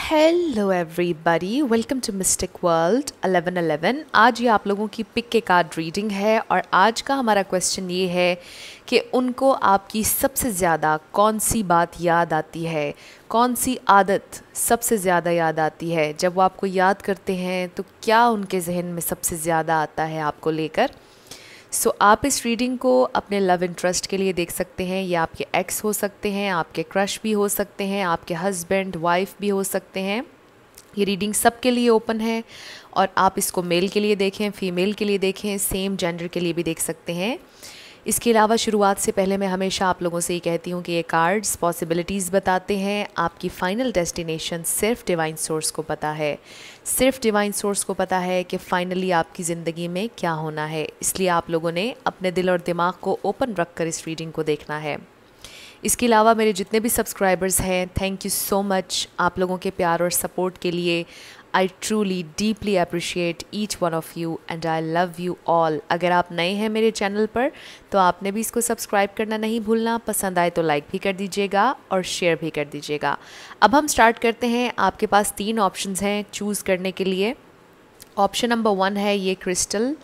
Hello everybody, welcome to mystic world 1111। आज ये आप लोगों की पिक के कार्ड रीडिंग है और आज का हमारा क्वेश्चन ये है कि उनको आपकी सबसे ज़्यादा कौन सी बात याद आती है, कौन सी आदत सबसे ज़्यादा याद आती है। जब वो आपको याद करते हैं तो क्या उनके जहन में सबसे ज़्यादा आता है आपको लेकर। आप इस रीडिंग को अपने लव इंटरेस्ट के लिए देख सकते हैं। ये आपके एक्स हो सकते हैं, आपके क्रश भी हो सकते हैं, आपके हस्बैंड वाइफ भी हो सकते हैं। ये रीडिंग सबके लिए ओपन है और आप इसको मेल के लिए देखें, फीमेल के लिए देखें, सेम जेंडर के लिए भी देख सकते हैं। इसके अलावा शुरुआत से पहले मैं हमेशा आप लोगों से ये कहती हूँ कि ये कार्ड्स पॉसिबिलिटीज़ बताते हैं, आपकी फ़ाइनल डेस्टिनेशन सिर्फ डिवाइन सोर्स को पता है। सिर्फ डिवाइन सोर्स को पता है कि फ़ाइनली आपकी ज़िंदगी में क्या होना है। इसलिए आप लोगों ने अपने दिल और दिमाग को ओपन रख कर इस रीडिंग को देखना है। इसके अलावा मेरे जितने भी सब्सक्राइबर्स हैं, थैंक यू सो मच आप लोगों के प्यार और सपोर्ट के लिए। I truly deeply appreciate each one of you and I love you all. अगर आप नए हैं मेरे चैनल पर तो आपने भी इसको सब्सक्राइब करना नहीं भूलना। पसंद आए तो लाइक भी कर दीजिएगा और शेयर भी कर दीजिएगा। अब हम स्टार्ट करते हैं। आपके पास 3 ऑप्शंस हैं चूज़ करने के लिए। ऑप्शन नंबर 1 है ये crystal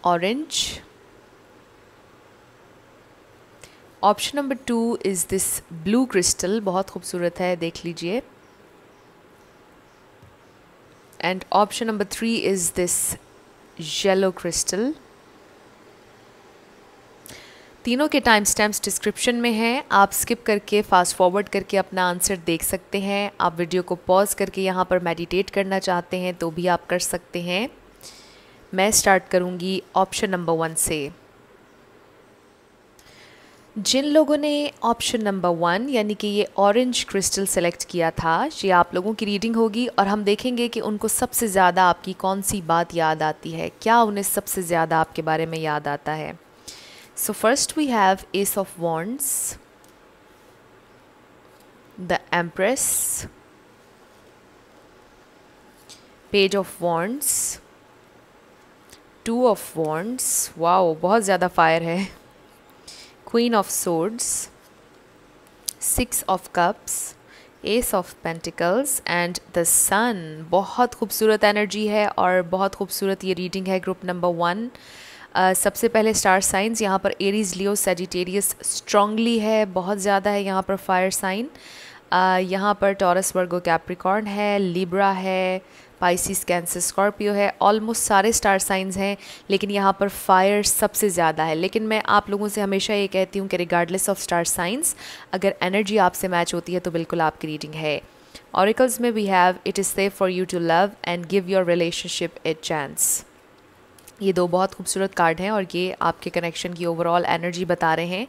orange. Option number 2 is this blue crystal, बहुत खूबसूरत है, देख लीजिए। And option number 3 is this yellow crystal. तीनों के टाइम स्टैम्प्स डिस्क्रिप्शन में हैं। आप स्किप करके फास्ट फॉरवर्ड करके अपना आंसर देख सकते हैं। आप वीडियो को पॉज करके यहाँ पर मेडिटेट करना चाहते हैं तो भी आप कर सकते हैं। मैं स्टार्ट करूँगी ऑप्शन नंबर 1 से। जिन लोगों ने ऑप्शन नंबर 1 यानी कि ये ऑरेंज क्रिस्टल सेलेक्ट किया था, ये आप लोगों की रीडिंग होगी और हम देखेंगे कि उनको सबसे ज़्यादा आपकी कौन सी बात याद आती है, क्या उन्हें सबसे ज़्यादा आपके बारे में याद आता है। So first we have ace of wands, the empress, page of wands, 2 of wands, wow बहुत ज़्यादा फायर है, queen of swords, 6 of cups, ace of pentacles and the sun. बहुत खूबसूरत एनर्जी है और बहुत खूबसूरत ये रीडिंग है ग्रुप नंबर 1। सबसे पहले स्टार साइंस यहाँ पर एरीज, लियो, सजिटेरियस स्ट्रांगली है, बहुत ज़्यादा है। यहाँ पर फायर साइन, यहाँ पर टॉरस, वर्गो, कैप्रिकॉर्न है, लिब्रा है, पाइसिस, कैंसर, स्कॉर्पियो है। ऑलमोस्ट सारे स्टार साइंस हैं लेकिन यहाँ पर फायर सबसे ज़्यादा है। लेकिन मैं आप लोगों से हमेशा ये कहती हूँ कि रिगार्डलेस ऑफ स्टार साइंस, अगर एनर्जी आपसे मैच होती है तो बिल्कुल आपकी रीडिंग है। ऑरिकल्स में we have it is safe for you to love and give your relationship a chance. ये 2 बहुत खूबसूरत कार्ड हैं और ये आपके कनेक्शन की ओवरऑल एनर्जी बता रहे हैं।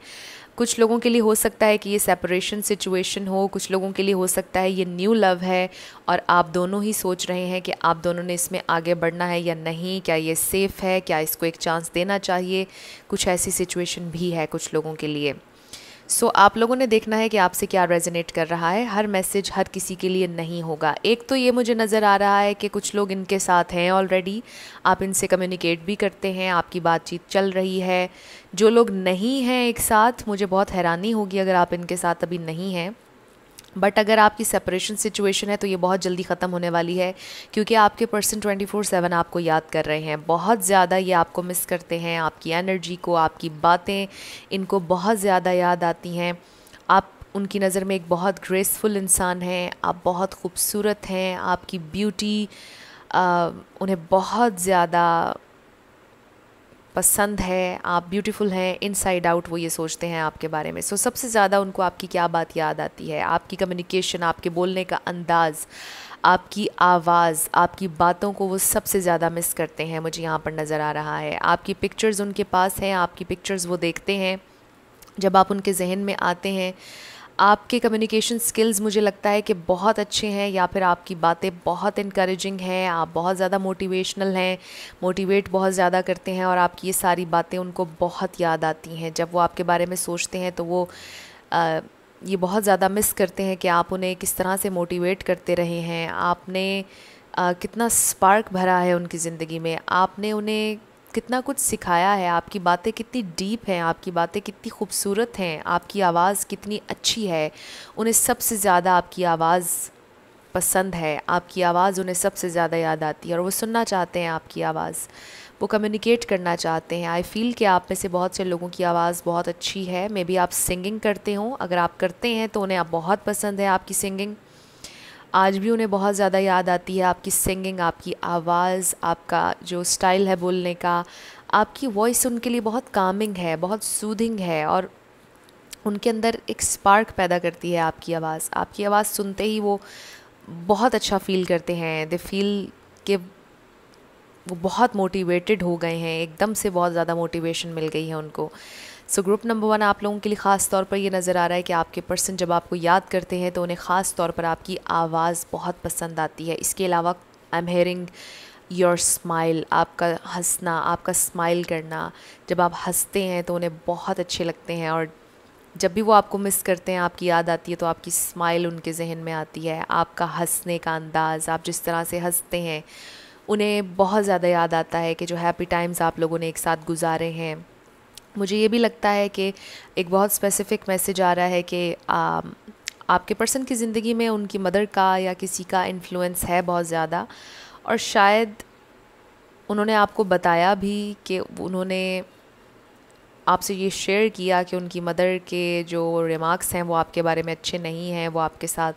कुछ लोगों के लिए हो सकता है कि ये सेपरेशन सिचुएशन हो, कुछ लोगों के लिए हो सकता है ये न्यू लव है और आप दोनों ही सोच रहे हैं कि आप दोनों ने इसमें आगे बढ़ना है या नहीं, क्या ये सेफ़ है, क्या इसको एक चांस देना चाहिए। कुछ ऐसी सिचुएशन भी है कुछ लोगों के लिए। आप लोगों ने देखना है कि आपसे क्या रेजोनेट कर रहा है। हर मैसेज हर किसी के लिए नहीं होगा। एक तो ये मुझे नज़र आ रहा है कि कुछ लोग इनके साथ हैं ऑलरेडी, आप इनसे कम्युनिकेट भी करते हैं, आपकी बातचीत चल रही है। जो लोग नहीं हैं एक साथ, मुझे बहुत हैरानी होगी अगर आप इनके साथ अभी नहीं हैं। बट अगर आपकी सेपरेशन सिचुएशन है तो ये बहुत जल्दी ख़त्म होने वाली है क्योंकि आपके पर्सन 24/7 आपको याद कर रहे हैं। बहुत ज़्यादा ये आपको मिस करते हैं, आपकी एनर्जी को, आपकी बातें इनको बहुत ज़्यादा याद आती हैं। आप उनकी नज़र में एक बहुत ग्रेसफुल इंसान हैं, आप बहुत खूबसूरत हैं, आपकी ब्यूटी उन्हें बहुत ज़्यादा पसंद है, आप ब्यूटीफुल हैं इनसाइड आउट, वो ये सोचते हैं आपके बारे में। सबसे ज़्यादा उनको आपकी क्या बात याद आती है? आपकी कम्युनिकेशन, आपके बोलने का अंदाज़, आपकी आवाज़, आपकी बातों को वो सबसे ज़्यादा मिस करते हैं, मुझे यहाँ पर नज़र आ रहा है। आपकी पिक्चर्स उनके पास हैं, आपकी पिक्चर्स वो देखते हैं जब आप उनके जहन में आते हैं। आपके कम्युनिकेशन स्किल्स मुझे लगता है कि बहुत अच्छे हैं या फिर आपकी बातें बहुत इनकरेजिंग हैं, आप बहुत ज़्यादा मोटिवेशनल हैं, मोटिवेट बहुत ज़्यादा करते हैं और आपकी ये सारी बातें उनको बहुत याद आती हैं। जब वो आपके बारे में सोचते हैं तो वो ये बहुत ज़्यादा मिस करते हैं कि आप उन्हें किस तरह से मोटिवेट करते रहे हैं, आपने कितना स्पार्क भरा है उनकी ज़िंदगी में, आपने उन्हें कितना कुछ सिखाया है, आपकी बातें कितनी डीप हैं, आपकी बातें कितनी खूबसूरत हैं, आपकी आवाज़ कितनी अच्छी है। उन्हें सबसे ज़्यादा आपकी आवाज़ पसंद है, आपकी आवाज़ उन्हें सबसे ज़्यादा याद आती है और वो सुनना चाहते हैं आपकी आवाज़, वो कम्युनिकेट करना चाहते हैं। आई फील कि आप में से बहुत से लोगों की आवाज़ बहुत अच्छी है। मे बी आप सिंगिंग करते हो, अगर आप करते हैं तो उन्हें आप बहुत पसंद है आपकी सिंगिंग। आज भी उन्हें बहुत ज़्यादा याद आती है आपकी सिंगिंग, आपकी आवाज़, आपका जो स्टाइल है बोलने का, आपकी वॉइस उनके लिए बहुत कामिंग है, बहुत सूदिंग है और उनके अंदर एक स्पार्क पैदा करती है आपकी आवाज़। आपकी आवाज़ सुनते ही वो बहुत अच्छा फ़ील करते हैं। दे फील कि वो बहुत मोटिवेटेड हो गए हैं, एकदम से बहुत ज़्यादा मोटिवेशन मिल गई है उनको। सो ग्रुप नंबर 1 आप लोगों के लिए ख़ास तौर पर ये नज़र आ रहा है कि आपके पर्सन जब आपको याद करते हैं तो उन्हें ख़ास तौर पर आपकी आवाज़ बहुत पसंद आती है। इसके अलावा I am hearing your smile, आपका हंसना, आपका स्माइल करना। जब आप हंसते हैं तो उन्हें बहुत अच्छे लगते हैं और जब भी वो आपको मिस करते हैं, आपकी याद आती है तो आपकी स्माइल उनके जहन में आती है। आपका हंसने का अंदाज़, आप जिस तरह से हंसते हैं, उन्हें बहुत ज़्यादा याद आता है कि जो हैप्पी टाइम्स आप लोगों ने एक साथ गुजारे हैं। मुझे ये भी लगता है कि एक बहुत स्पेसिफ़िक मैसेज आ रहा है कि आपके पर्सन की ज़िंदगी में उनकी मदर का या किसी का इन्फ्लुएंस है बहुत ज़्यादा और शायद उन्होंने आपको बताया भी कि उन्होंने आपसे ये शेयर किया कि उनकी मदर के जो रिमार्क्स हैं वो आपके बारे में अच्छे नहीं हैं, वो आपके साथ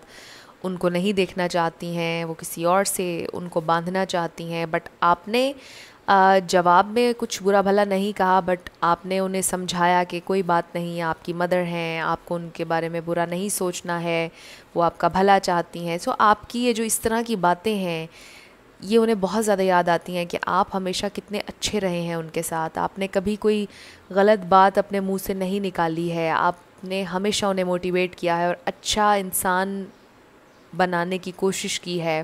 उनको नहीं देखना चाहती हैं, वो किसी और से उनको बांधना चाहती हैं। बट आपने जवाब में कुछ बुरा भला नहीं कहा, बट आपने उन्हें समझाया कि कोई बात नहीं, आपकी मदर हैं, आपको उनके बारे में बुरा नहीं सोचना है, वो आपका भला चाहती हैं। सो आपकी ये जो इस तरह की बातें हैं ये उन्हें बहुत ज़्यादा याद आती हैं कि आप हमेशा कितने अच्छे रहे हैं उनके साथ। आपने कभी कोई गलत बात अपने मुंह से नहीं निकाली है, आपने हमेशा उन्हें मोटिवेट किया है और अच्छा इंसान बनाने की कोशिश की है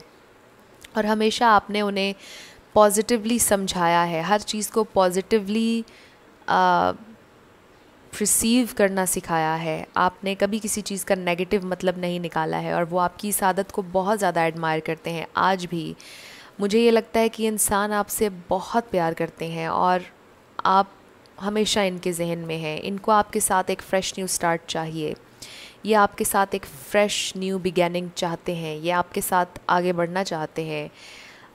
और हमेशा आपने उन्हें पॉजिटिवली समझाया है, हर चीज़ को पॉजिटिवली रिसीव करना सिखाया है। आपने कभी किसी चीज़ का नेगेटिव मतलब नहीं निकाला है और वो आपकी इस आदत को बहुत ज़्यादा एडमायर करते हैं। आज भी मुझे ये लगता है कि इंसान आपसे बहुत प्यार करते हैं और आप हमेशा इनके जहन में हैं। इनको आपके साथ एक फ़्रेश न्यू स्टार्ट चाहिए, ये आपके साथ एक फ़्रेश न्यू बिगैनिंग चाहते हैं, ये आपके साथ आगे बढ़ना चाहते हैं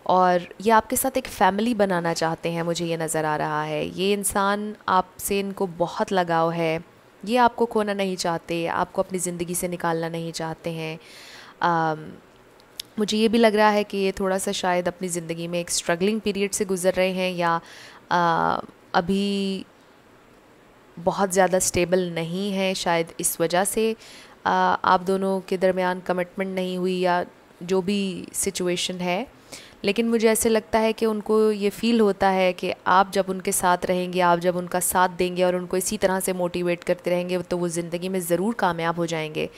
और ये आपके साथ एक फ़ैमिली बनाना चाहते हैं। मुझे ये नज़र आ रहा है ये इंसान आपसे, इनको बहुत लगाव है, ये आपको खोना नहीं चाहते, आपको अपनी ज़िंदगी से निकालना नहीं चाहते हैं। मुझे ये भी लग रहा है कि ये थोड़ा सा शायद अपनी ज़िंदगी में एक स्ट्रगलिंग पीरियड से गुज़र रहे हैं या अभी बहुत ज़्यादा स्टेबल नहीं है। शायद इस वजह से आप दोनों के दरमियान कमिटमेंट नहीं हुई या जो भी सिचुएशन है, लेकिन मुझे ऐसे लगता है कि उनको ये फ़ील होता है कि आप जब उनके साथ रहेंगे, आप जब उनका साथ देंगे और उनको इसी तरह से मोटिवेट करते रहेंगे तो वो ज़िंदगी में ज़रूर कामयाब हो जाएंगे,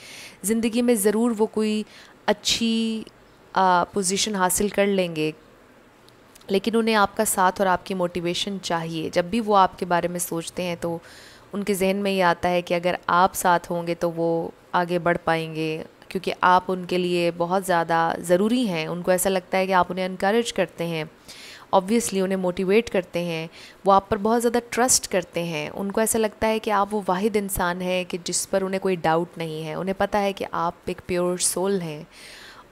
ज़िंदगी में ज़रूर वो कोई अच्छी पोजीशन हासिल कर लेंगे। लेकिन उन्हें आपका साथ और आपकी मोटिवेशन चाहिए। जब भी वो आपके बारे में सोचते हैं तो उनके जहन में ये आता है कि अगर आप साथ होंगे तो वो आगे बढ़ पाएंगे, क्योंकि आप उनके लिए बहुत ज़्यादा ज़रूरी हैं। उनको ऐसा लगता है कि आप उन्हें इनकरेज करते हैं, ऑब्वियसली उन्हें मोटिवेट करते हैं, वो आप पर बहुत ज़्यादा ट्रस्ट करते हैं। उनको ऐसा लगता है कि आप वो वाहिद इंसान हैं कि जिस पर उन्हें कोई डाउट नहीं है। उन्हें पता है कि आप एक प्योर सोल हैं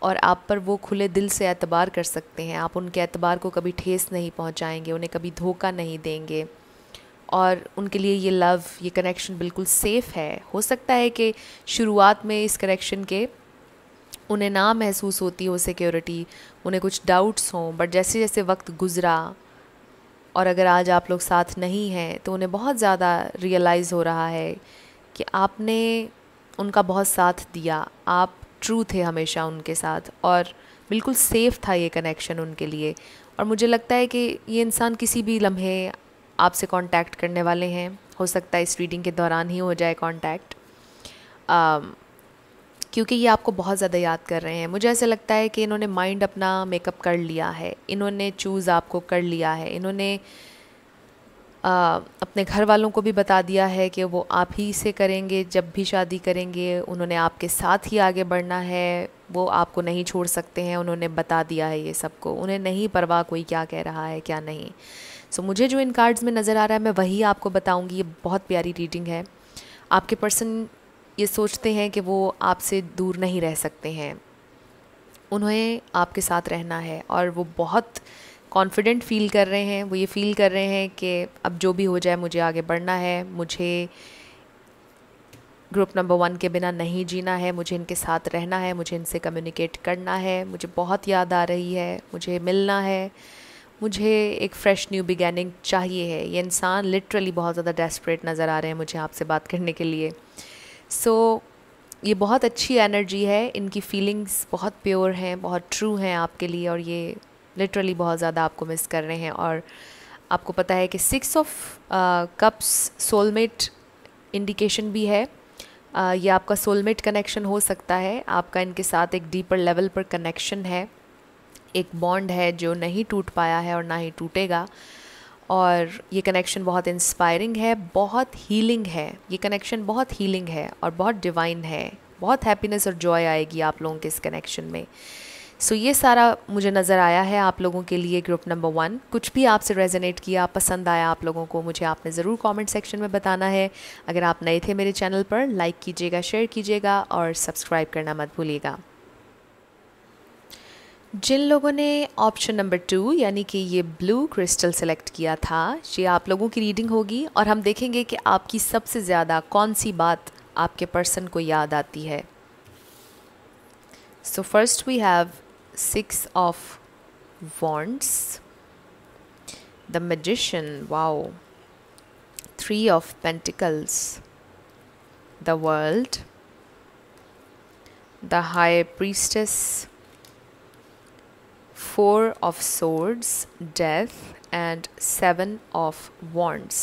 और आप पर वो खुले दिल से एतबार कर सकते हैं। आप उनके एतबार को कभी ठेस नहीं पहुंचाएंगे, उन्हें कभी धोखा नहीं देंगे और उनके लिए ये लव, ये कनेक्शन बिल्कुल सेफ़ है। हो सकता है कि शुरुआत में इस कनेक्शन के उन्हें ना महसूस होती हो सिक्योरिटी, उन्हें कुछ डाउट्स हों, बट जैसे जैसे वक्त गुज़रा और अगर आज आप लोग साथ नहीं हैं तो उन्हें बहुत ज़्यादा रियलाइज़ हो रहा है कि आपने उनका बहुत साथ दिया, आप ट्रू थे हमेशा उनके साथ और बिल्कुल सेफ़ था ये कनेक्शन उनके लिए। और मुझे लगता है कि ये इंसान किसी भी लम्हे आपसे कांटेक्ट करने वाले हैं। हो सकता है इस रीडिंग के दौरान ही हो जाए कांटेक्ट, क्योंकि ये आपको बहुत ज़्यादा याद कर रहे हैं। मुझे ऐसा लगता है कि इन्होंने माइंड अपना मेकअप कर लिया है, इन्होंने चूज़ आपको कर लिया है, इन्होंने अपने घर वालों को भी बता दिया है कि वो आप ही से करेंगे, जब भी शादी करेंगे उन्होंने आपके साथ ही आगे बढ़ना है, वो आपको नहीं छोड़ सकते हैं। उन्होंने बता दिया है ये सबको, उन्हें नहीं परवाह कोई क्या कह रहा है क्या नहीं। सो मुझे जो इन कार्ड्स में नज़र आ रहा है मैं वही आपको बताऊंगी। ये बहुत प्यारी रीडिंग है। आपके पर्सन ये सोचते हैं कि वो आपसे दूर नहीं रह सकते हैं, उन्हें आपके साथ रहना है और वो बहुत कॉन्फिडेंट फील कर रहे हैं। वो ये फील कर रहे हैं कि अब जो भी हो जाए मुझे आगे बढ़ना है, मुझे ग्रुप नंबर 1 के बिना नहीं जीना है, मुझे इनके साथ रहना है, मुझे इनसे कम्युनिकेट करना है, मुझे बहुत याद आ रही है, मुझे मिलना है, मुझे एक फ़्रेश न्यू बिगैनिंग चाहिए है। ये इंसान लिटरली बहुत ज़्यादा डेस्परेट नज़र आ रहे हैं मुझे आपसे बात करने के लिए। ये बहुत अच्छी एनर्जी है, इनकी फीलिंग्स बहुत प्योर हैं, बहुत ट्रू हैं आपके लिए, और ये लिटरली बहुत ज़्यादा आपको मिस कर रहे हैं। और आपको पता है कि 6 ऑफ कप्स सोलमेट इंडिकेशन भी है। ये आपका सोलमेट कनेक्शन हो सकता है, आपका इनके साथ एक डीपर लेवल पर कनेक्शन है, एक बॉन्ड है जो नहीं टूट पाया है और ना ही टूटेगा। और ये कनेक्शन बहुत इंस्पायरिंग है, बहुत हीलिंग है। ये कनेक्शन बहुत हीलिंग है और बहुत डिवाइन है। बहुत हैप्पीनेस और जॉय आएगी आप लोगों के इस कनेक्शन में। ये सारा मुझे नज़र आया है आप लोगों के लिए ग्रुप नंबर 1। कुछ भी आपसे रेजोनेट किया, पसंद आया आप लोगों को, मुझे आपने ज़रूर कमेंट सेक्शन में बताना है। अगर आप नए थे मेरे चैनल पर, लाइक कीजिएगा, शेयर कीजिएगा और सब्सक्राइब करना मत भूलिएगा। जिन लोगों ने ऑप्शन नंबर 2 यानी कि ये ब्लू क्रिस्टल सेलेक्ट किया था, ये आप लोगों की रीडिंग होगी और हम देखेंगे कि आपकी सबसे ज़्यादा कौन सी बात आपके पर्सन को याद आती है। So first we have 6 of wands, the magician, wow, 3 of pentacles, the world, the high priestess, 4 of swords, death and 7 of wands.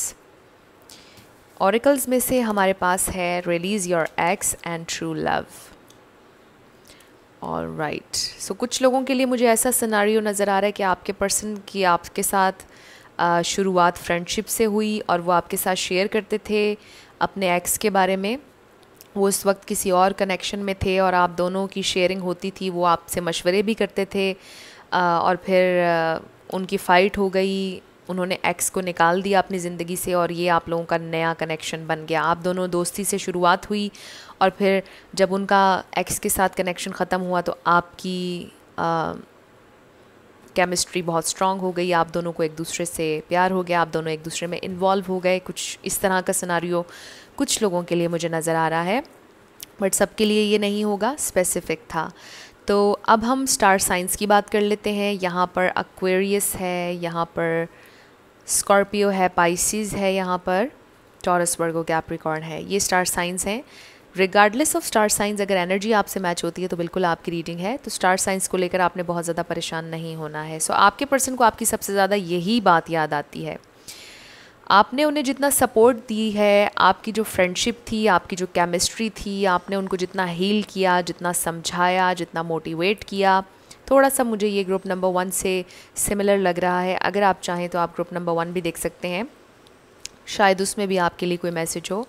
Oracles में से हमारे पास है release your ex and true love. All right. So कुछ लोगों के लिए मुझे ऐसा सिनारियो नज़र आ रहा है कि आपके पर्सन की आपके साथ शुरुआत फ्रेंडशिप से हुई और वो आपके साथ शेयर करते थे अपने एक्स के बारे में। वो उस वक्त किसी और कनेक्शन में थे और आप दोनों की शेयरिंग होती थी, वो आपसे मशवरे भी करते थे। और फिर उनकी फ़ाइट हो गई, उन्होंने एक्स को निकाल दिया अपनी ज़िंदगी से और ये आप लोगों का नया कनेक्शन बन गया। आप दोनों दोस्ती से शुरुआत हुई और फिर जब उनका एक्स के साथ कनेक्शन ख़त्म हुआ तो आपकी केमिस्ट्री बहुत स्ट्रॉन्ग हो गई, आप दोनों को एक दूसरे से प्यार हो गया, आप दोनों एक दूसरे में इन्वॉल्व हो गए। कुछ इस तरह का सिनारियो कुछ लोगों के लिए मुझे नज़र आ रहा है, बट सबके लिए ये नहीं होगा, स्पेसिफिक था। तो अब हम स्टार साइंस की बात कर लेते हैं। यहाँ पर एक्वेरियस है, यहाँ पर स्कॉर्पियो है, पाइसिस है, यहाँ पर टॉरस, वर्गो, कैप्रिकॉर्न है। ये स्टार साइंस हैं। रिगार्डलेस ऑफ स्टार साइंस, अगर एनर्जी आपसे मैच होती है तो बिल्कुल आपकी रीडिंग है। तो स्टार साइंस को लेकर आपने बहुत ज़्यादा परेशान नहीं होना है। आपके पर्सन को आपकी सबसे ज़्यादा यही बात याद आती है, आपने उन्हें जितना सपोर्ट दी है, आपकी जो फ्रेंडशिप थी, आपकी जो केमिस्ट्री थी, आपने उनको जितना हील किया, जितना समझाया, जितना मोटिवेट किया, थोड़ा सा मुझे ये ग्रुप नंबर 1 से सिमिलर लग रहा है। अगर आप चाहें तो आप ग्रुप नंबर 1 भी देख सकते हैं, शायद उसमें भी आपके लिए कोई मैसेज हो।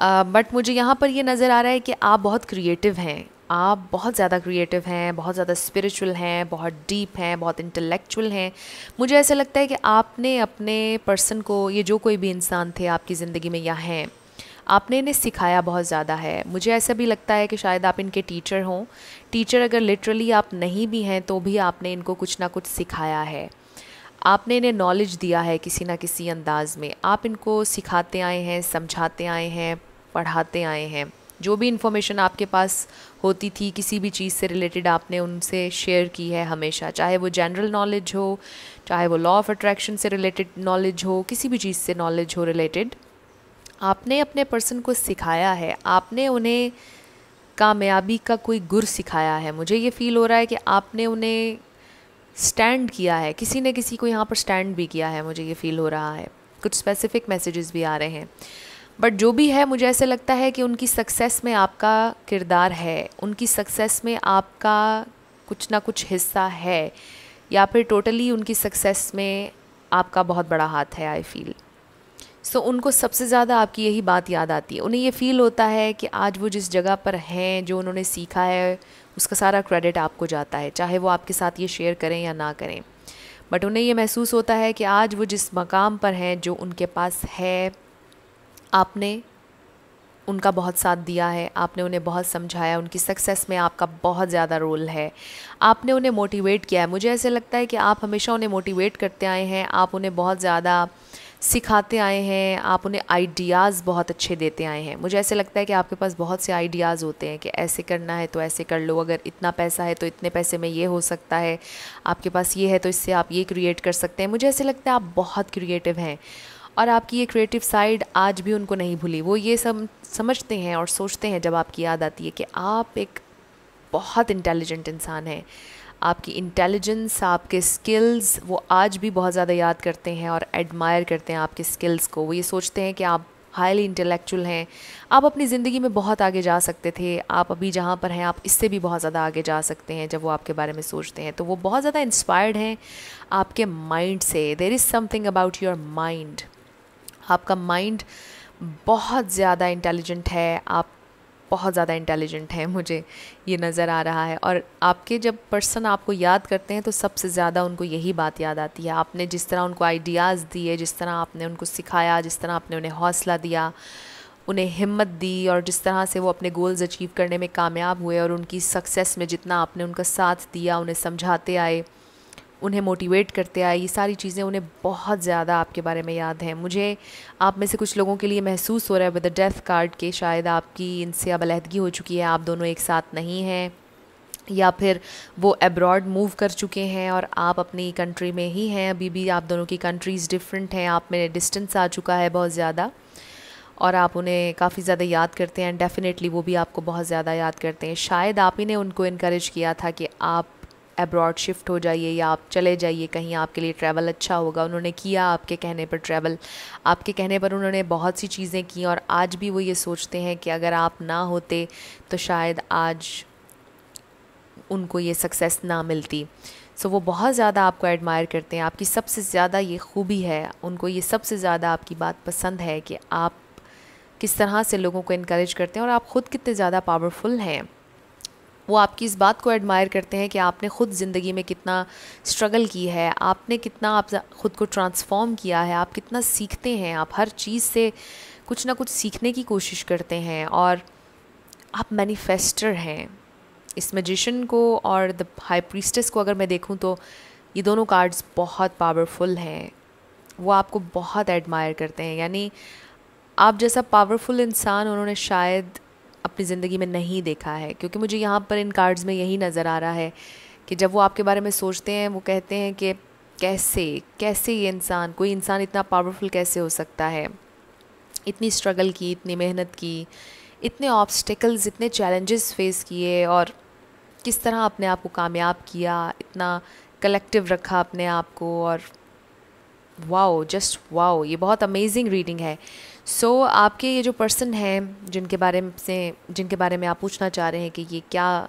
बट मुझे यहाँ पर ये नज़र आ रहा है कि आप बहुत क्रिएटिव हैं, आप बहुत ज़्यादा क्रिएटिव हैं, बहुत ज़्यादा स्पिरिचुअल हैं, बहुत डीप हैं, बहुत इंटेलेक्चुअल हैं। मुझे ऐसा लगता है कि आपने अपने पर्सन को, ये जो कोई भी इंसान थे आपकी ज़िंदगी में या हैं, आपने इन्हें सिखाया बहुत ज़्यादा है। मुझे ऐसा भी लगता है कि शायद आप इनके टीचर हों। टीचर अगर लिटरली आप नहीं भी हैं तो भी आपने इनको कुछ ना कुछ सिखाया है, आपने इन्हें नॉलेज दिया है किसी ना किसी अंदाज़ में। आप इनको सिखाते आए हैं, समझाते आए हैं, पढ़ाते आए हैं। जो भी इन्फॉर्मेशन आपके पास होती थी किसी भी चीज़ से रिलेटेड, आपने उनसे शेयर की है हमेशा, चाहे वो जनरल नॉलेज हो, चाहे वो लॉ ऑफ अट्रैक्शन से रिलेटेड नॉलेज हो, किसी भी चीज़ से नॉलेज हो रिलेटेड, आपने अपने पर्सन को सिखाया है, आपने उन्हें कामयाबी का कोई गुर सिखाया है। मुझे ये फ़ील हो रहा है कि आपने उन्हें स्टैंड किया है, किसी ने किसी को यहाँ पर स्टैंड भी किया है, मुझे ये फ़ील हो रहा है। कुछ स्पेसिफिक मैसेजेस भी आ रहे हैं, बट जो भी है मुझे ऐसा लगता है कि उनकी सक्सेस में आपका किरदार है, उनकी सक्सेस में आपका कुछ ना कुछ हिस्सा है, या फिर टोटली उनकी सक्सेस में आपका बहुत बड़ा हाथ है। आई फील उनको सबसे ज़्यादा आपकी यही बात याद आती है। उन्हें ये फ़ील होता है कि आज वो जिस जगह पर हैं, जो उन्होंने सीखा है, उसका सारा क्रेडिट आपको जाता है, चाहे वो आपके साथ ये शेयर करें या ना करें। बट उन्हें ये महसूस होता है कि आज वो जिस मकाम पर हैं, जो उनके पास है, आपने उनका बहुत साथ दिया है, आपने उन्हें बहुत समझाया, उनकी सक्सेस में आपका बहुत ज़्यादा रोल है, आपने उन्हें मोटिवेट किया है। मुझे ऐसे लगता है कि आप हमेशा उन्हें मोटिवेट करते आए हैं, आप उन्हें बहुत ज़्यादा सिखाते आए हैं, आप उन्हें आइडियाज़ बहुत अच्छे देते आए हैं। मुझे ऐसे लगता है कि आपके पास बहुत से आइडियाज़ होते हैं कि ऐसे करना है तो ऐसे कर लो, अगर इतना पैसा है तो इतने पैसे में ये हो सकता है, आपके पास ये है तो इससे आप ये क्रिएट कर सकते हैं। मुझे ऐसे लगता है आप बहुत क्रिएटिव हैं और आपकी ये क्रिएटिव साइड आज भी उनको नहीं भूली। वो ये सब समझते हैं और सोचते हैं जब आपकी याद आती है कि आप एक बहुत इंटेलिजेंट इंसान हैं। आपकी इंटेलिजेंस, आपके स्किल्स, वो आज भी बहुत ज़्यादा याद करते हैं और एडमायर करते हैं आपके स्किल्स को। वो ये सोचते हैं कि आप हाईली इंटेलेक्चुअल हैं, आप अपनी ज़िंदगी में बहुत आगे जा सकते थे, आप अभी जहाँ पर हैं आप इससे भी बहुत ज़्यादा आगे जा सकते हैं। जब वो आपके बारे में सोचते हैं तो वो बहुत ज़्यादा इंस्पायर्ड हैं आपके माइंड से। There is something about your mind. आपका माइंड बहुत ज़्यादा इंटेलिजेंट है, आप बहुत ज़्यादा इंटेलिजेंट हैं, मुझे ये नज़र आ रहा है। और आपके जब पर्सन आपको याद करते हैं तो सबसे ज़्यादा उनको यही बात याद आती है। आपने जिस तरह उनको आइडियाज़ दिए, जिस तरह आपने उनको सिखाया, जिस तरह आपने उन्हें हौसला दिया, उन्हें हिम्मत दी, और जिस तरह से वो अपने गोल्स अचीव करने में कामयाब हुए और उनकी सक्सेस में जितना आपने उनका साथ दिया, उन्हें समझाते आए, उन्हें मोटिवेट करते आए, ये सारी चीज़ें उन्हें बहुत ज़्यादा आपके बारे में याद हैं। मुझे आप में से कुछ लोगों के लिए महसूस हो रहा है विद द डेथ कार्ड के शायद आपकी इनसे अब अलहदगी हो चुकी है, आप दोनों एक साथ नहीं हैं, या फिर वो अब्रॉड मूव कर चुके हैं और आप अपनी कंट्री में ही हैं। अभी भी आप दोनों की कंट्रीज़ डिफरेंट हैं, आप में डिस्टेंस आ चुका है बहुत ज़्यादा और आप उन्हें काफ़ी ज़्यादा याद करते हैं। डेफिनेटली वो भी आपको बहुत ज़्यादा याद करते हैं। शायद आप ही ने उनको इनकरेज किया था कि आप अब्रॉड शिफ्ट हो जाइए या आप चले जाइए कहीं, आपके लिए ट्रैवल अच्छा होगा। उन्होंने किया आपके कहने पर ट्रैवल, आपके कहने पर उन्होंने बहुत सी चीज़ें की और आज भी वो ये सोचते हैं कि अगर आप ना होते तो शायद आज उनको ये सक्सेस ना मिलती। सो वो बहुत ज़्यादा आपको एडमायर करते हैं। आपकी सबसे ज़्यादा ये खूबी है, उनको ये सबसे ज़्यादा आपकी बात पसंद है कि आप किस तरह से लोगों को इनकरेज करते हैं और आप ख़ुद कितने ज़्यादा पावरफुल हैं। वो आपकी इस बात को एडमायर करते हैं कि आपने ख़ुद ज़िंदगी में कितना स्ट्रगल की है, आपने कितना आप ख़ुद को ट्रांसफॉर्म किया है, आप कितना सीखते हैं, आप हर चीज़ से कुछ ना कुछ सीखने की कोशिश करते हैं और आप मैनिफेस्टर हैं। इस मैजिशियन को और द हाई प्रीस्टेस को अगर मैं देखूं तो ये दोनों कार्ड्स बहुत पावरफुल हैं। वो आपको बहुत एडमायर करते हैं, यानी आप जैसा पावरफुल इंसान उन्होंने शायद अपनी ज़िंदगी में नहीं देखा है, क्योंकि मुझे यहाँ पर इन कार्ड्स में यही नज़र आ रहा है कि जब वो आपके बारे में सोचते हैं वो कहते हैं कि कैसे ये इंसान, कोई इंसान इतना पावरफुल कैसे हो सकता है, इतनी स्ट्रगल की, इतनी मेहनत की, इतने ऑब्स्टिकल्स, इतने चैलेंजेस फेस किए और किस तरह अपने आप को कामयाब किया, इतना कलेक्टिव रखा अपने आप को। और वाओ, जस्ट वाओ, ये बहुत अमेजिंग रीडिंग है। सो आपके ये जो पर्सन हैं जिनके बारे में आप पूछना चाह रहे हैं कि ये क्या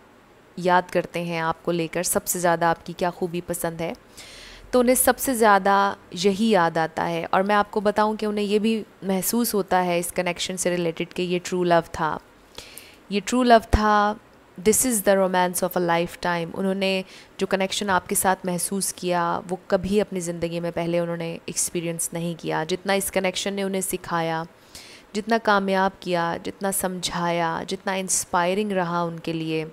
याद करते हैं आपको लेकर, सबसे ज़्यादा आपकी क्या खूबी पसंद है, तो उन्हें सबसे ज़्यादा यही याद आता है। और मैं आपको बताऊं कि उन्हें ये भी महसूस होता है इस कनेक्शन से रिलेटेड कि ये ट्रू लव था, ये ट्रू लव था, this is the romance of a life time. उन्होंने जो कनेक्शन आपके साथ महसूस किया वो कभी अपनी ज़िंदगी में पहले उन्होंने एक्सपीरियंस नहीं किया। जितना इस कनेक्शन ने उन्हें सिखाया, जितना कामयाब किया, जितना समझाया, जितना इंस्पायरिंग रहा उनके लिए,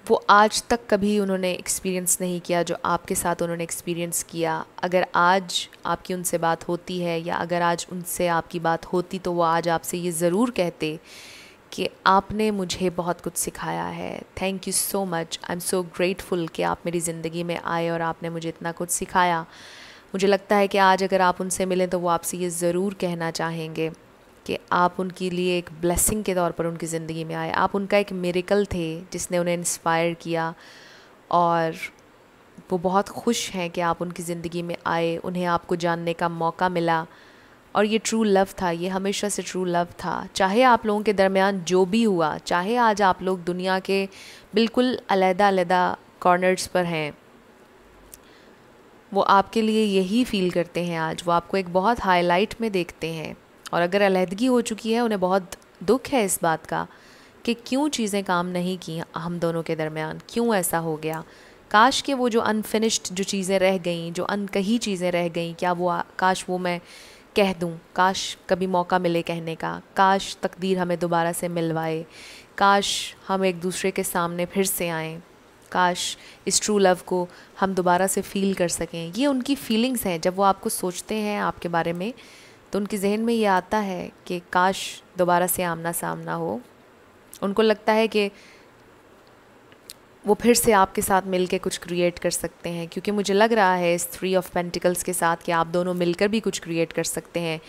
वो आज तक कभी उन्होंने एक्सपीरियंस नहीं किया जो आपके साथ उन्होंने एक्सपीरियंस किया। अगर आज आपकी उनसे बात होती है या अगर आज उनसे आपकी बात होती तो वो आज आपसे ये ज़रूर कहते कि आपने मुझे बहुत कुछ सिखाया है, thank you so much, I am so grateful कि आप मेरी ज़िंदगी में आए और आपने मुझे इतना कुछ सिखाया। मुझे लगता है कि आज अगर आप उनसे मिलें तो वो आपसे ये ज़रूर कहना चाहेंगे कि आप उनके लिए एक ब्लेसिंग के तौर पर उनकी ज़िंदगी में आए। आप उनका एक मिरेकल थे जिसने उन्हें इंस्पायर किया और वो बहुत खुश हैं कि आप उनकी ज़िंदगी में आए, उन्हें आपको जानने का मौका मिला। और ये ट्रू लव था, ये हमेशा से ट्रू लव था। चाहे आप लोगों के दरमियान जो भी हुआ, चाहे आज आप लोग दुनिया के बिल्कुल अलग-अलग कॉर्नर्स पर हैं, वो आपके लिए यही फ़ील करते हैं आज। वो आपको एक बहुत हाईलाइट में देखते हैं और अगर अलहदगी हो चुकी है उन्हें बहुत दुख है इस बात का कि क्यों चीज़ें काम नहीं की हम दोनों के दरमियान, क्यों ऐसा हो गया। काश कि वो जो अनफिनिश्ड जो चीज़ें रह गईं, जो अनकही चीज़ें रह गईं, क्या वो काश वो मैं कह दूं, काश कभी मौका मिले कहने का, काश तकदीर हमें दोबारा से मिलवाए, काश हम एक दूसरे के सामने फिर से आएँ, काश इस ट्रू लव को हम दोबारा से फ़ील कर सकें। ये उनकी फीलिंग्स हैं। जब वो आपको सोचते हैं आपके बारे में तो उनके जहन में ये आता है कि काश दोबारा से आमना सामना हो। उनको लगता है कि वो फिर से आपके साथ मिलके कुछ क्रिएट कर सकते हैं, क्योंकि मुझे लग रहा है इस 3 ऑफ पेंटिकल्स के साथ कि आप दोनों मिलकर भी कुछ क्रिएट कर सकते हैं।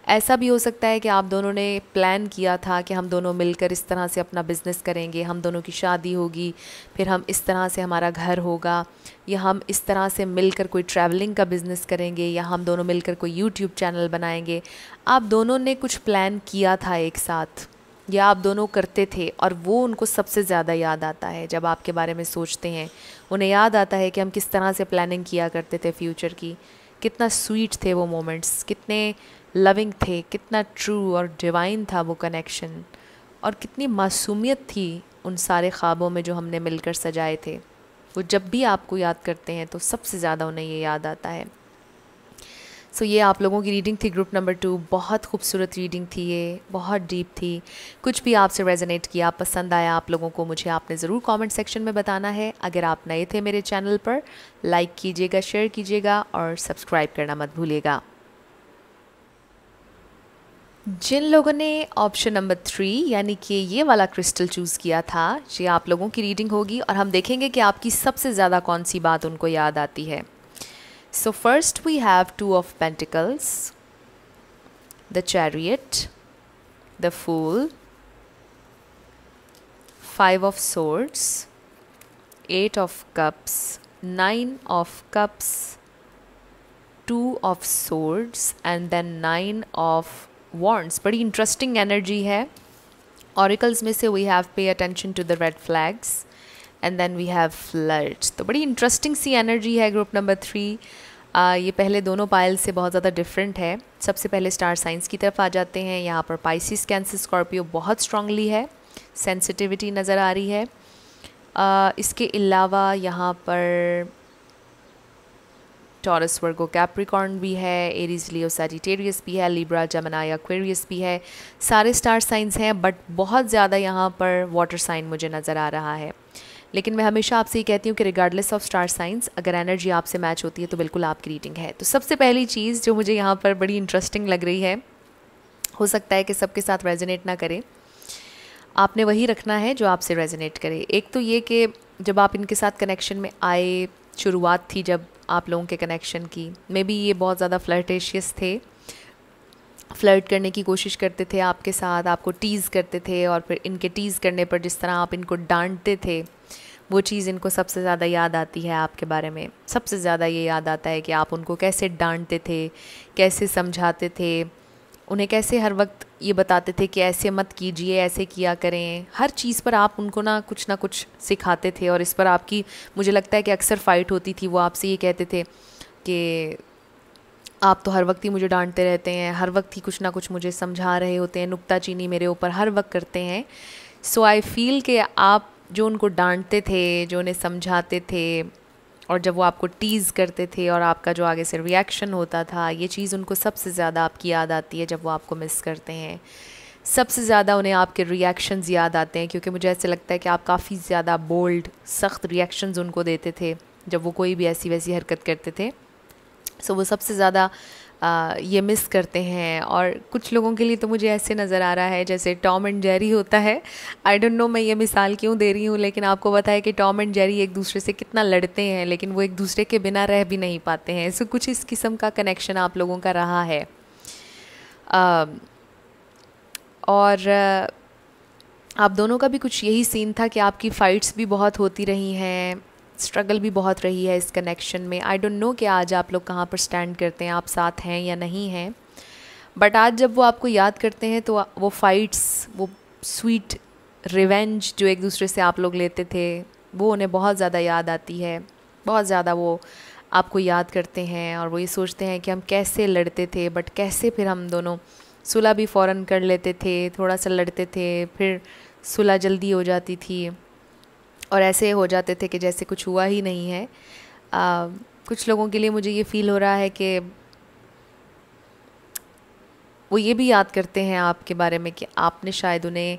ऐसा भी हो सकता है कि आप दोनों ने प्लान किया था कि हम दोनों मिलकर इस तरह से अपना बिज़नेस करेंगे, हम दोनों की शादी होगी, फिर हम इस तरह से हमारा घर होगा, या हम इस तरह से मिलकर कोई ट्रैवलिंग का बिज़नेस करेंगे, या हम दोनों मिलकर कोई यूट्यूब चैनल बनाएंगे। आप दोनों ने कुछ प्लान किया था एक साथ, या आप दोनों करते थे, और वो उनको सबसे ज़्यादा याद आता है जब आपके बारे में सोचते हैं। उन्हें याद आता है कि हम किस तरह से प्लानिंग किया करते थे फ्यूचर की, कितना स्वीट थे वो मोमेंट्स, कितने लविंग थे, कितना ट्रू और डिवाइन था वो कनेक्शन, और कितनी मासूमियत थी उन सारे ख्वाबों में जो हमने मिलकर सजाए थे। वो जब भी आपको याद करते हैं तो सबसे ज़्यादा उन्हें ये याद आता है। सो ये आप लोगों की रीडिंग थी ग्रुप नंबर 2। बहुत खूबसूरत रीडिंग थी, ये बहुत डीप थी। कुछ भी आपसे रेजोनेट किया, पसंद आया आप लोगों को, मुझे आपने ज़रूर कमेंट सेक्शन में बताना है। अगर आप नए थे मेरे चैनल पर, लाइक कीजिएगा, शेयर कीजिएगा और सब्सक्राइब करना मत भूलिएगा। जिन लोगों ने ऑप्शन नंबर 3 यानी कि ये वाला क्रिस्टल चूज़ किया था, ये आप लोगों की रीडिंग होगी और हम देखेंगे कि आपकी सबसे ज़्यादा कौन सी बात उनको याद आती है। So first we have 2 of pentacles, the chariot, the fool, 5 of swords, 8 of cups, 9 of cups, 2 of swords and then 9 of wands. बड़ी इंटरेस्टिंग एनर्जी है। ऑरिकल्स में से we have pay attention to the red flags and then we have flirts. तो बड़ी interesting सी energy है group number 3। ये पहले दोनों पाइल से बहुत ज़्यादा डिफरेंट है। सबसे पहले स्टार साइंस की तरफ आ जाते हैं। यहाँ पर पाइसिस, कैंसर, स्कॉर्पियो बहुत स्ट्रांगली है, सेंसिटिविटी नज़र आ रही है। इसके अलावा यहाँ पर टॉरस, वर्गो, कैप्रिकॉर्न भी है, एरीज, लियो, सैजिटेरियस भी है, लिब्रा, जेमिनी, एक्वेरियस भी है। सारे स्टार साइंस हैं, बट बहुत ज़्यादा यहाँ पर वाटर साइन मुझे नज़र आ रहा है। लेकिन मैं हमेशा आपसे ये कहती हूँ कि रिगार्डलेस ऑफ स्टार साइंस, अगर एनर्जी आपसे मैच होती है तो बिल्कुल आपकी रीडिंग है। तो सबसे पहली चीज़ जो मुझे यहाँ पर बड़ी इंटरेस्टिंग लग रही है, हो सकता है कि सबके साथ रेजोनेट ना करे, आपने वही रखना है जो आपसे रेजोनेट करे। एक तो ये कि जब आप इनके साथ कनेक्शन में आए, शुरुआत थी जब आप लोगों के कनेक्शन की, मे बी ये बहुत ज़्यादा फ्लर्टेशियस थे, फ्लर्ट करने की कोशिश करते थे आपके साथ, आपको टीज़ करते थे, और फिर इनके टीज़ करने पर जिस तरह आप इनको डांटते थे, वो चीज़ इनको सबसे ज़्यादा याद आती है आपके बारे में। सबसे ज़्यादा ये याद आता है कि आप उनको कैसे डांटते थे, कैसे समझाते थे, उन्हें कैसे हर वक्त ये बताते थे कि ऐसे मत कीजिए, ऐसे किया करें। हर चीज़ पर आप उनको ना कुछ सिखाते थे, और इस पर आपकी, मुझे लगता है कि अक्सर फ़ाइट होती थी। वो आपसे ये कहते थे कि आप तो हर वक्त ही मुझे डांटते रहते हैं, हर वक्त ही कुछ ना कुछ मुझे समझा रहे होते हैं, नुक्ताचीनी मेरे ऊपर हर वक्त करते हैं। सो आई फील कि आप जो उनको डांटते थे, जो उन्हें समझाते थे, और जब वो आपको टीज़ करते थे और आपका जो आगे से रिएक्शन होता था, ये चीज़ उनको सबसे ज़्यादा आपकी याद आती है जब वो आपको मिस करते हैं। सबसे ज़्यादा उन्हें आपके रिएक्शंस याद आते हैं, क्योंकि मुझे ऐसे लगता है कि आप काफ़ी ज़्यादा बोल्ड, सख्त रिएक्शंस उनको देते थे जब वो कोई भी ऐसी वैसी हरकत करते थे। सो वो सबसे ज़्यादा ये मिस करते हैं। और कुछ लोगों के लिए तो मुझे ऐसे नज़र आ रहा है जैसे टॉम एंड जेरी होता है। आई डोंट नो मैं ये मिसाल क्यों दे रही हूँ, लेकिन आपको पता है कि टॉम एंड जेरी एक दूसरे से कितना लड़ते हैं, लेकिन वो एक दूसरे के बिना रह भी नहीं पाते हैं। सो कुछ इस किस्म का कनेक्शन आप लोगों का रहा है। और आप दोनों का भी कुछ यही सीन था कि आपकी फ़ाइट्स भी बहुत होती रही हैं, स्ट्रगल भी बहुत रही है इस कनेक्शन में। आई डोंट नो कि आज आप लोग कहाँ पर स्टैंड करते हैं, आप साथ हैं या नहीं हैं, बट आज जब वो आपको याद करते हैं तो वो फ़ाइट्स, वो स्वीट रिवेंज जो एक दूसरे से आप लोग लेते थे, वो उन्हें बहुत ज़्यादा याद आती है। बहुत ज़्यादा वो आपको याद करते हैं, और वो ये सोचते हैं कि हम कैसे लड़ते थे, बट कैसे फिर हम दोनों सुलह भी फ़ौरन कर लेते थे, थोड़ा सा लड़ते थे, फिर सुलह जल्दी हो जाती थी, और ऐसे हो जाते थे कि जैसे कुछ हुआ ही नहीं है। कुछ लोगों के लिए मुझे ये फ़ील हो रहा है कि वो ये भी याद करते हैं आपके बारे में कि आपने शायद उन्हें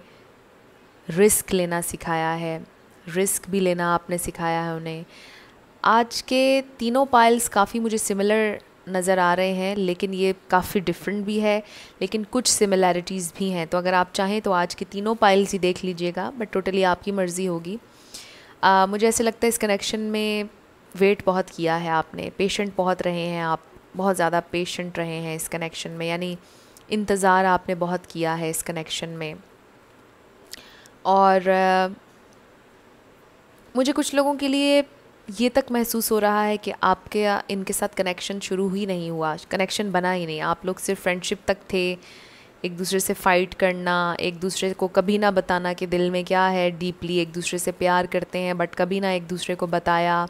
रिस्क लेना सिखाया है, रिस्क भी लेना आपने सिखाया है उन्हें। आज के तीनों पाइल्स काफ़ी मुझे सिमिलर नज़र आ रहे हैं, लेकिन ये काफ़ी डिफरेंट भी है, लेकिन कुछ सिमिलैरिटीज़ भी हैं। तो अगर आप चाहें तो आज के तीनों पाइल्स ही देख लीजिएगा, बट टोटली आपकी मर्ज़ी होगी। मुझे ऐसे लगता है इस कनेक्शन में वेट बहुत किया है आपने, पेशेंट बहुत रहे हैं आप, बहुत ज़्यादा पेशेंट रहे हैं इस कनेक्शन में, यानी इंतज़ार आपने बहुत किया है इस कनेक्शन में। और मुझे कुछ लोगों के लिए ये तक महसूस हो रहा है कि आपके इनके साथ कनेक्शन शुरू ही नहीं हुआ, कनेक्शन बना ही नहीं, आप लोग सिर्फ फ्रेंडशिप तक थे, एक दूसरे से फ़ाइट करना, एक दूसरे को कभी ना बताना कि दिल में क्या है, डीपली एक दूसरे से प्यार करते हैं बट कभी ना एक दूसरे को बताया,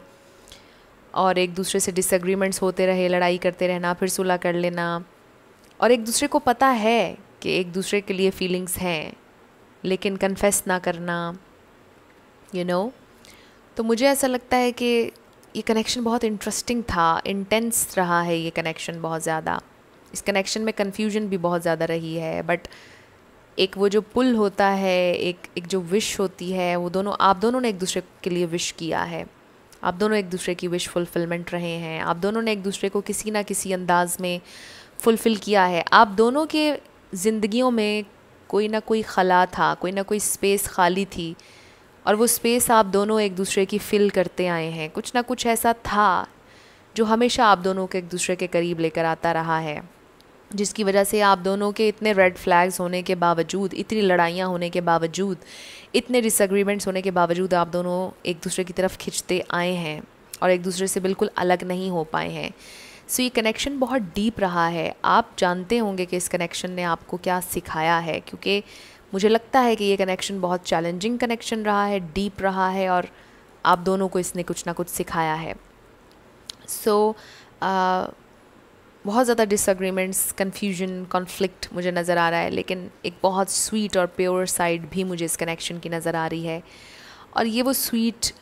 और एक दूसरे से डिसएग्रीमेंट्स होते रहे, लड़ाई करते रहना, फिर सुलह कर लेना, और एक दूसरे को पता है कि एक दूसरे के लिए फीलिंग्स हैं लेकिन कन्फेस ना करना, यू नो। तो मुझे ऐसा लगता है कि ये कनेक्शन बहुत इंटरेस्टिंग था, इंटेंस रहा है ये कनेक्शन बहुत ज़्यादा। इस कनेक्शन में कन्फ्यूजन भी बहुत ज़्यादा रही है, बट एक वो जो पुल होता है, एक जो विश होती है, वो दोनों आप दोनों ने एक दूसरे के लिए विश किया है, आप दोनों एक दूसरे की विश फुलफिलमेंट रहे हैं, आप दोनों ने एक दूसरे को किसी ना किसी अंदाज में फुलफ़िल किया है। आप दोनों के ज़िंदगियों में कोई ना कोई खला था, कोई ना कोई स्पेस खाली थी, और वो स्पेस आप दोनों एक दूसरे की फ़िल करते आए हैं। कुछ ना कुछ ऐसा था जो हमेशा आप दोनों को एक दूसरे के करीब लेकर आता रहा है, जिसकी वजह से आप दोनों के इतने रेड फ्लैग्स होने के बावजूद, इतनी लड़ाइयाँ होने के बावजूद, इतने डिसएग्रीमेंट्स होने के बावजूद आप दोनों एक दूसरे की तरफ खिंचते आए हैं और एक दूसरे से बिल्कुल अलग नहीं हो पाए हैं। सो ये कनेक्शन बहुत डीप रहा है। आप जानते होंगे कि इस कनेक्शन ने आपको क्या सिखाया है, क्योंकि मुझे लगता है कि ये कनेक्शन बहुत चैलेंजिंग कनेक्शन रहा है, डीप रहा है, और आप दोनों को इसने कुछ ना कुछ सिखाया है। सो बहुत ज़्यादा डिसएग्रीमेंट्स, कन्फ्यूजन, कॉन्फ्लिक्ट मुझे नज़र आ रहा है, लेकिन एक बहुत स्वीट और प्योर साइड भी मुझे इस कनेक्शन की नज़र आ रही है। और ये वो स्वीट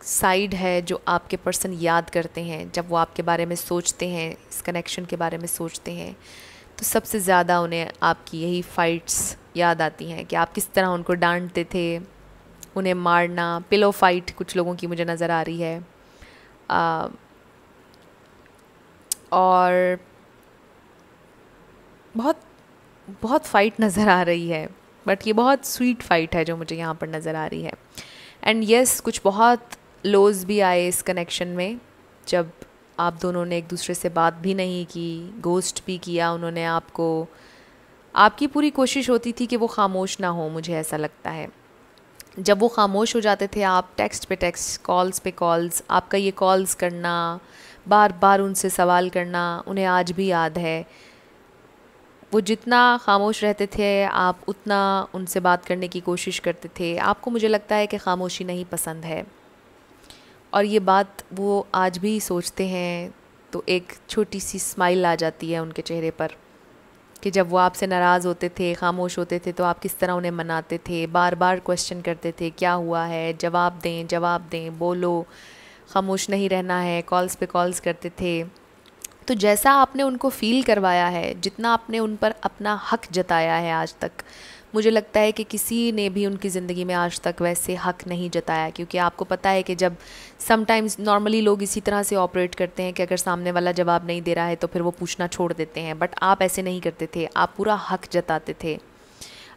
साइड है जो आपके पर्सन याद करते हैं जब वो आपके बारे में सोचते हैं, इस कनेक्शन के बारे में सोचते हैं, तो सबसे ज़्यादा उन्हें आपकी यही फ़ाइट्स याद आती हैं कि आप किस तरह उनको डांटते थे, उन्हें मारना, पिलो फाइट कुछ लोगों की मुझे नज़र आ रही है। और बहुत बहुत फ़ाइट नज़र आ रही है, बट ये बहुत स्वीट फ़ाइट है जो मुझे यहाँ पर नज़र आ रही है। एंड येस, कुछ बहुत लोज़ भी आए इस कनेक्शन में, जब आप दोनों ने एक दूसरे से बात भी नहीं की, गोस्ट भी किया उन्होंने आपको, आपकी पूरी कोशिश होती थी कि वो ख़ामोश ना हो। मुझे ऐसा लगता है जब वो ख़ामोश हो जाते थे, आप टेक्स्ट पे टेक्स्ट, कॉल्स पे कॉल्स, आपका ये कॉल्स करना, बार बार उनसे सवाल करना, उन्हें आज भी याद है। वो जितना ख़ामोश रहते थे आप उतना उनसे बात करने की कोशिश करते थे। आपको मुझे लगता है कि ख़ामोशी नहीं पसंद है, और ये बात वो आज भी सोचते हैं तो एक छोटी सी स्माइल आ जाती है उनके चेहरे पर, कि जब वो आपसे नाराज़ होते थे, ख़ामोश होते थे, तो आप किस तरह उन्हें मनाते थे, बार बार क्वेश्चन करते थे, क्या हुआ है, जवाब दें, जवाब दें, बोलो, ख़ामोश नहीं रहना है, कॉल्स पे कॉल्स करते थे। तो जैसा आपने उनको फ़ील करवाया है, जितना आपने उन पर अपना हक़ जताया है आज तक, मुझे लगता है कि किसी ने भी उनकी ज़िंदगी में आज तक वैसे हक़ नहीं जताया। क्योंकि आपको पता है कि जब समटाइम्स नॉर्मली लोग इसी तरह से ऑपरेट करते हैं कि अगर सामने वाला जवाब नहीं दे रहा है तो फिर वो पूछना छोड़ देते हैं, बट आप ऐसे नहीं करते थे, आप पूरा हक़ जताते थे।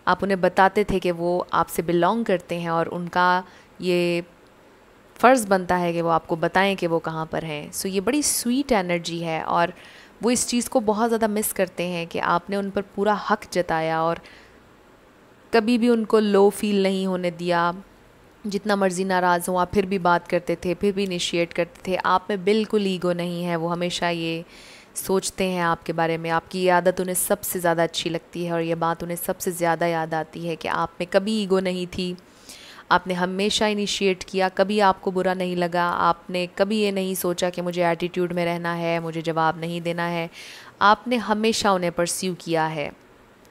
आप उन्हें बताते थे कि वो आपसे बिलोंग करते हैं और उनका ये फ़र्ज़ बनता है कि वो आपको बताएं कि वो कहाँ पर हैं। सो ये बड़ी स्वीट एनर्जी है, और वो इस चीज़ को बहुत ज़्यादा मिस करते हैं कि आपने उन पर पूरा हक़ जताया और कभी भी उनको लो फील नहीं होने दिया। जितना मर्ज़ी नाराज़ हो आप फिर भी बात करते थे, फिर भी इनिशिएट करते थे। आप में बिल्कुल ईगो नहीं है, वो हमेशा ये सोचते हैं आपके बारे में। आपकी ये आदत उन्हें सबसे ज़्यादा अच्छी लगती है, और ये बात उन्हें सबसे ज़्यादा याद आती है कि आप में कभी ईगो नहीं थी, आपने हमेशा इनिशिएट किया, कभी आपको बुरा नहीं लगा, आपने कभी ये नहीं सोचा कि मुझे एटीट्यूड में रहना है, मुझे जवाब नहीं देना है। आपने हमेशा उन्हें परस्यू किया है,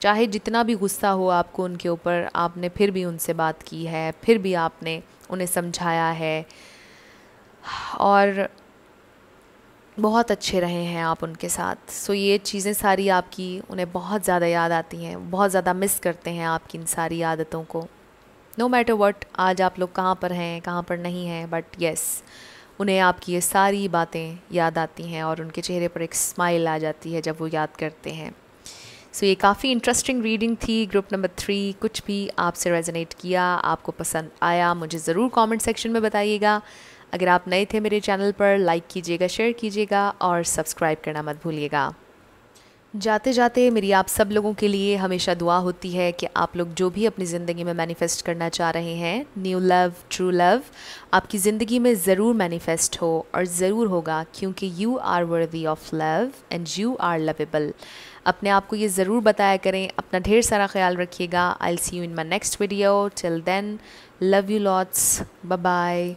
चाहे जितना भी गुस्सा हो आपको उनके ऊपर, आपने फिर भी उनसे बात की है, फिर भी आपने उन्हें समझाया है। और बहुत अच्छे रहे हैं आप उनके साथ। सो ये चीज़ें सारी आपकी उन्हें बहुत ज़्यादा याद आती हैं, बहुत ज़्यादा मिस करते हैं आपकी इन सारी आदतों को। नो मैटर वट आज आप लोग कहाँ पर हैं कहाँ पर नहीं हैं, बट येस उन्हें आपकी ये सारी बातें याद आती हैं और उनके चेहरे पर एक स्माइल आ जाती है जब वो याद करते हैं। सो ये काफ़ी इंटरेस्टिंग रीडिंग थी। ग्रुप नंबर 3, कुछ भी आपसे रेजोनेट किया, आपको पसंद आया, मुझे ज़रूर कमेंट सेक्शन में बताइएगा। अगर आप नए थे मेरे चैनल पर, लाइक कीजिएगा, शेयर कीजिएगा और सब्सक्राइब करना मत भूलिएगा। जाते जाते मेरी आप सब लोगों के लिए हमेशा दुआ होती है कि आप लोग जो भी अपनी ज़िंदगी में मैनिफेस्ट करना चाह रहे हैं, न्यू लव, ट्रू लव, आपकी ज़िंदगी में ज़रूर मैनिफेस्ट हो और ज़रूर होगा, क्योंकि you are worthy of love and you are lovable. अपने आप को ये ज़रूर बताया करें। अपना ढेर सारा ख्याल रखिएगा। I will see you in my next video. Till then, love you lots, bye bye.